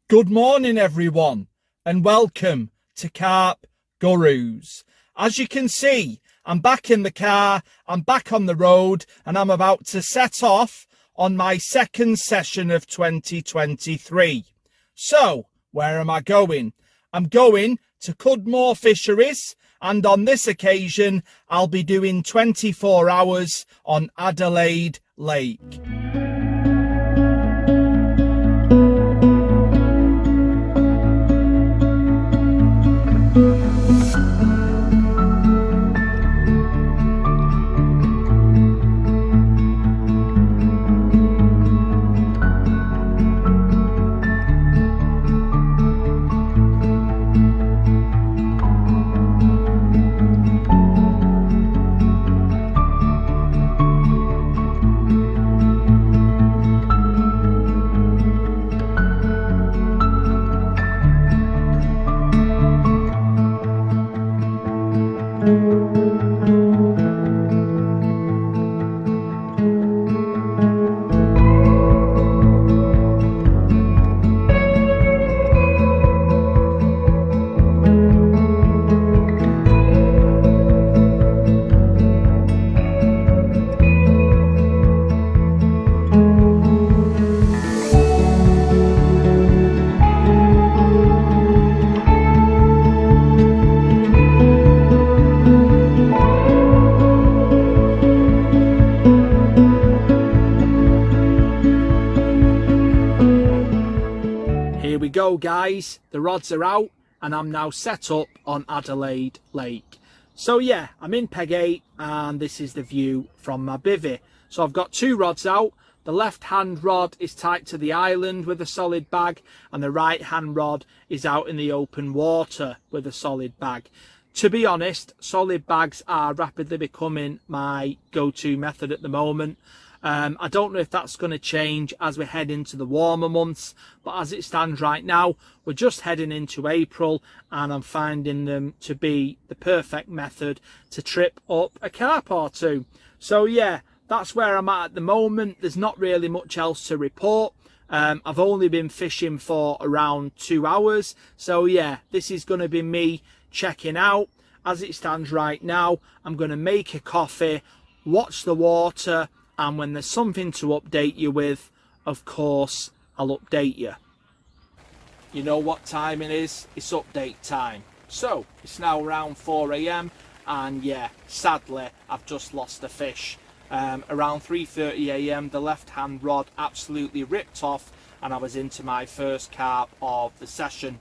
Good morning everyone and welcome to Carp Gurus. As you can see, I'm back in the car, I'm back on the road and I'm about to set off on my second session of 2023. So, where am I going? I'm going to Cudmore Fisheries, and on this occasion I'll be doing 24 hours on Adelaide Lake. Here we go guys, the rods are out and I'm now set up on Adelaide Lake. So yeah, I'm in peg 8 and this is the view from my bivvy. So I've got two rods out. The left hand rod is tied to the island with a solid bag and the right hand rod is out in the open water with a solid bag. To be honest, solid bags are rapidly becoming my go-to method at the moment. I don't know if that's going to change as we head into the warmer months, but as it stands right now, we're just heading into April and I'm finding them to be the perfect method to trip up a carp or two. So yeah, that's where I'm at the moment. There's not really much else to report. I've only been fishing for around 2 hours. So yeah, this is going to be me checking out. As it stands right now, I'm going to make a coffee, watch the water, and when there's something to update you with, of course, I'll update you. You know what time it is? It's update time. So, it's now around 4 AM, and yeah, sadly, I've just lost a fish. Around 3:30 AM, the left-hand rod absolutely ripped off, and I was into my first carp of the session.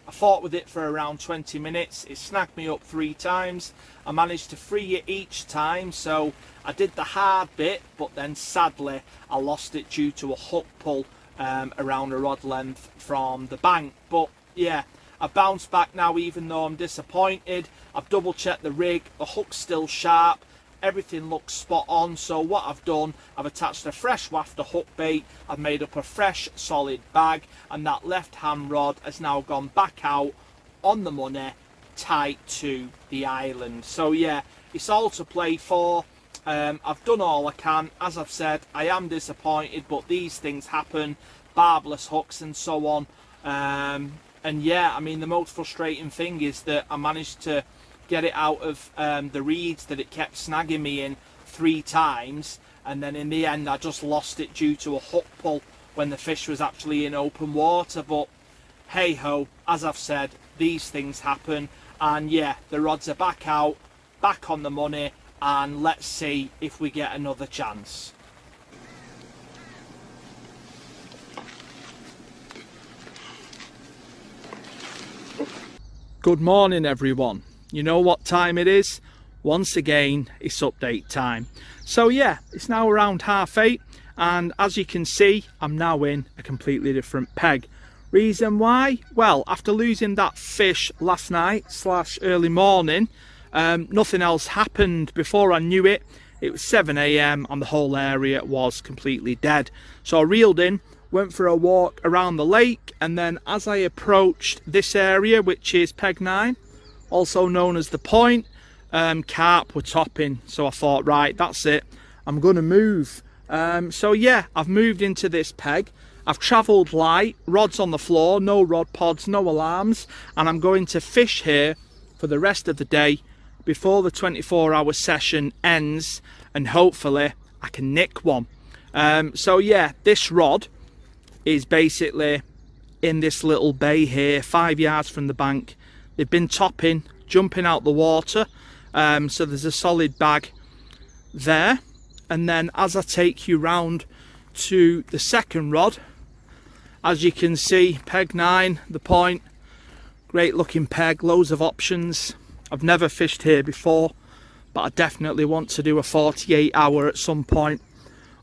I fought with it for around 20 minutes. It snagged me up 3 times. I managed to free it each time, so I did the hard bit, but then sadly I lost it due to a hook pull around a rod length from the bank. But yeah, I've bounced back now even though I'm disappointed. I've double checked the rig, the hook's still sharp. Everything looks spot on, so what I've done, I've attached a fresh wafter hook bait, I've made up a fresh solid bag, and that left hand rod has now gone back out on the money, tight to the island. So yeah, it's all to play for. I've done all I can. As I've said, I am disappointed, but these things happen, barbless hooks and so on. And yeah, I mean, the most frustrating thing is that I managed to get it out of the reeds that it kept snagging me in 3 times, and then in the end I just lost it due to a hook pull when the fish was actually in open water. But hey ho, as I've said, these things happen, and yeah, the rods are back out, back on the money, and let's see if we get another chance. Good morning everyone. You know what time it is? Once again, it's update time. So yeah, it's now around 8:30, and as you can see, I'm now in a completely different peg. Reason why? Well, after losing that fish last night / early morning, nothing else happened. Before I knew it, it was 7 AM and the whole area was completely dead. So I reeled in, went for a walk around the lake, and then as I approached this area, which is peg 9, also known as the point, carp were topping. So I thought, right, that's it, I'm gonna move. So yeah, I've moved into this peg. I've travelled light, rods on the floor, no rod pods, no alarms, and I'm going to fish here for the rest of the day before the 24-hour session ends, and hopefully I can nick one. So yeah, this rod is basically in this little bay here, 5 yards from the bank. They've been topping, jumping out the water, so there's a solid bag there. And then as I take you round to the second rod, as you can see, peg 9, the point, great looking peg, loads of options. I've never fished here before, but I definitely want to do a 48-hour at some point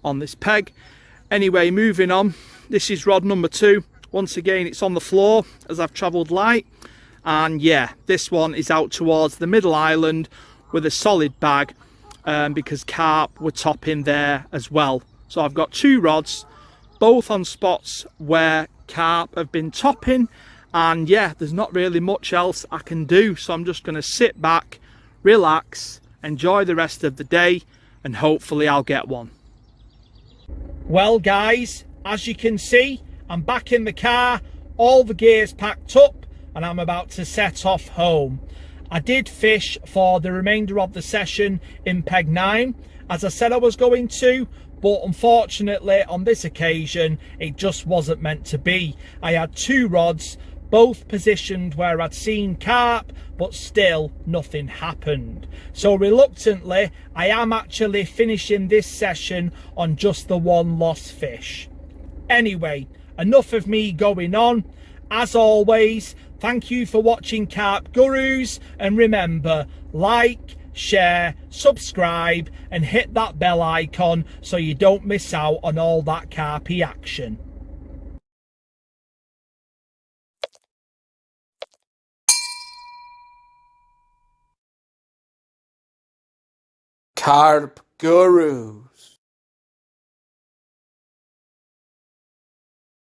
on this peg. Anyway, moving on, this is rod number 2. Once again, it's on the floor as I've travelled light, and yeah, this one is out towards the middle island with a solid bag, because carp were topping there as well. So I've got 2 rods, both on spots where carp have been topping, and yeah, there's not really much else I can do, so I'm just going to sit back, relax, enjoy the rest of the day, and hopefully I'll get one. Well guys, as you can see, I'm back in the car, all the gear's packed up, and I'm about to set off home. I did fish for the remainder of the session in peg 9, as I said I was going to, but unfortunately on this occasion it just wasn't meant to be. I had 2 rods, both positioned where I'd seen carp, but still nothing happened. So reluctantly, I am actually finishing this session on just the 1 lost fish. Anyway, enough of me going on. As always, thank you for watching Carp Gurus, and remember, like, share, subscribe, and hit that bell icon so you don't miss out on all that carpy action. Carp Guru.